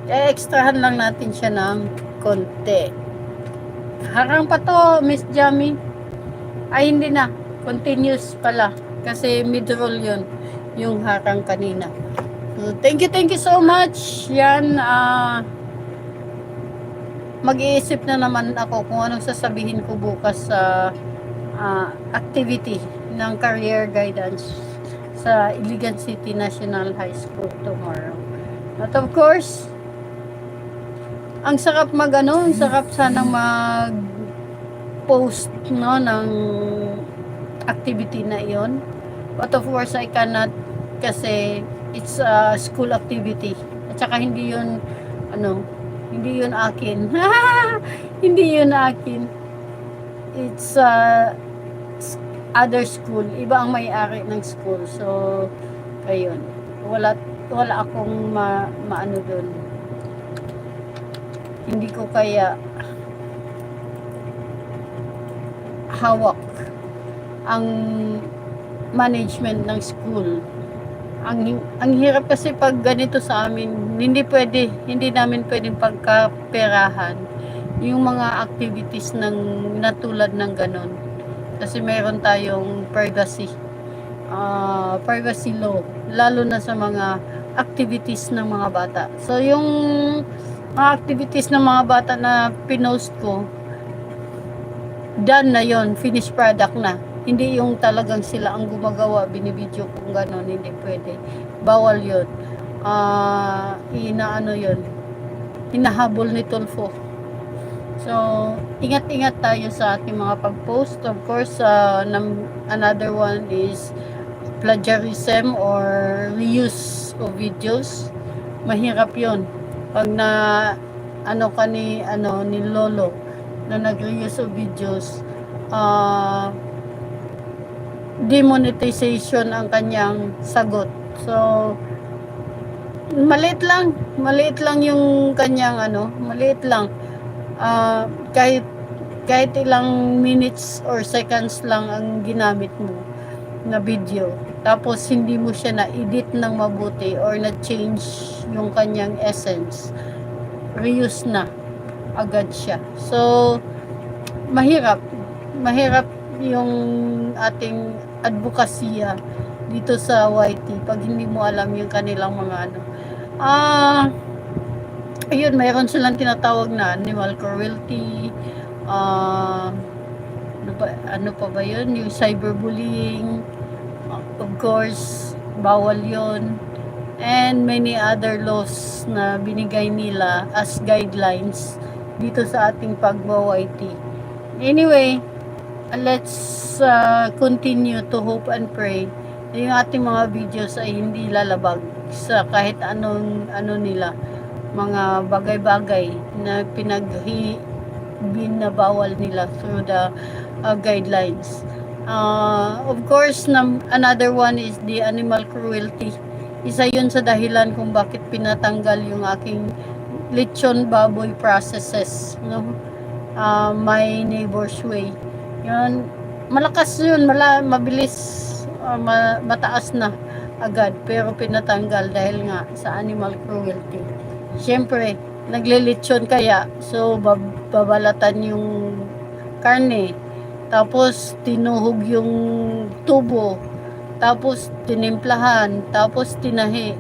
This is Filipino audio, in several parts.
extrahan lang natin siya ng konti. Harang pa to, Miss Jamie. Ay, hindi na. Continuous pala. Kasi mid-roll yun. Yung harang kanina. So, thank you so much. Yan, mag-iisip na naman ako kung anong sasabihin ko bukas sa activity ng career guidance sa Iligan City National High School tomorrow. At of course, ang sarap ang sarap sana mag-post no, ng activity na iyon. But of course, I cannot kasi it's a school activity. At saka hindi yun, hindi yun akin. Hindi yun akin. It's other school. Iba ang may-ari ng school. So, ayun. Wala akong maano doon. Hindi ko kaya hawak ang management ng school. Ang hirap kasi pag ganito sa amin, hindi namin pwedeng pagkaperahan yung mga activities natulad ng ganon. Kasi meron tayong privacy law, lalo na sa mga activities ng mga bata. So, yung mga activities ng mga bata na pinost ko, done na yon, finished product na. Hindi yung talagang sila ang gumagawa, binibidyo kung gano'n, hindi pwede. Bawal yun. Yun. Hinahabol ni Tulfo. So, ingat-ingat tayo sa ating mga pag-post. Of course, another one is plagiarism or reuse of videos. Mahirap yun. Pag ni Lolo na nag-reuse of videos, demonetization ang kanyang sagot. So, maliit lang yung kanyang maliit lang. Kahit ilang minutes or seconds lang ang ginamit mo na video, tapos hindi mo siya na-edit ng mabuti or na-change yung kanyang essence, reuse na agad siya. So, mahirap yung ating advokasya dito sa YT pag hindi mo alam yung kanilang mga ayun, mayroon silang tinatawag na animal cruelty, ano pa ba yun, yung cyberbullying, of course, bawal yun, and many other laws na binigay nila as guidelines dito sa ating pagwa-YT. Anyway, let's continue to hope and pray na yung ating mga videos ay hindi lalabag sa kahit anong nila, mga bagay-bagay na binabawal nila through the guidelines. Of course, another one is the animal cruelty. Isa yun sa dahilan kung bakit pinatanggal yung aking lechon baboy processes, no? My Neighbor's Way. Yun, malakas yun, mabilis, mataas na agad, pero pinatanggal dahil nga sa animal cruelty. Siyempre, naglilitsyon kaya, so babalatan yung karne, tapos tinuhog yung tubo, tapos tinimplahan, tapos tinahi,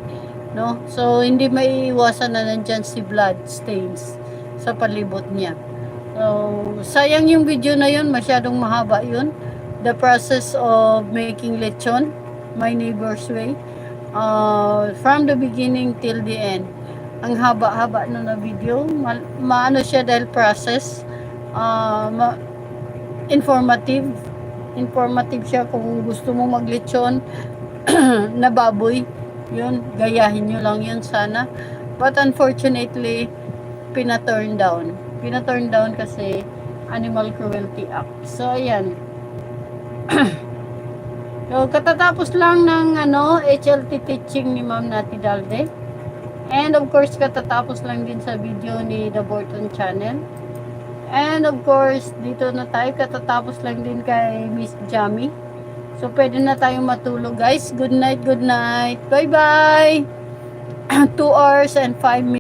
no? So, hindi maiiwasan na nandyan si blood stains sa palibot niya. So, sayang yung video na yun, masyadong mahaba yun. The process of making lechon, My Neighbor's Way, from the beginning till the end. Ang haba-haba na video, maano siya dahil process, informative siya kung gusto mo maglechon na baboy, yun, gayahin nyo lang yun sana. But unfortunately, pina-turn down kasi Animal Cruelty Act. So, ayan. So, katatapos lang ng HLT teaching ni Ma'am Nati Dalde. And of course, katatapos lang din sa video ni The Borton Channel. And of course, dito na tayo, katatapos lang din kay Miss Jamie. So, pwede na tayong matulog, guys. Good night, good night. Bye-bye! 2 hours and 5 minutes.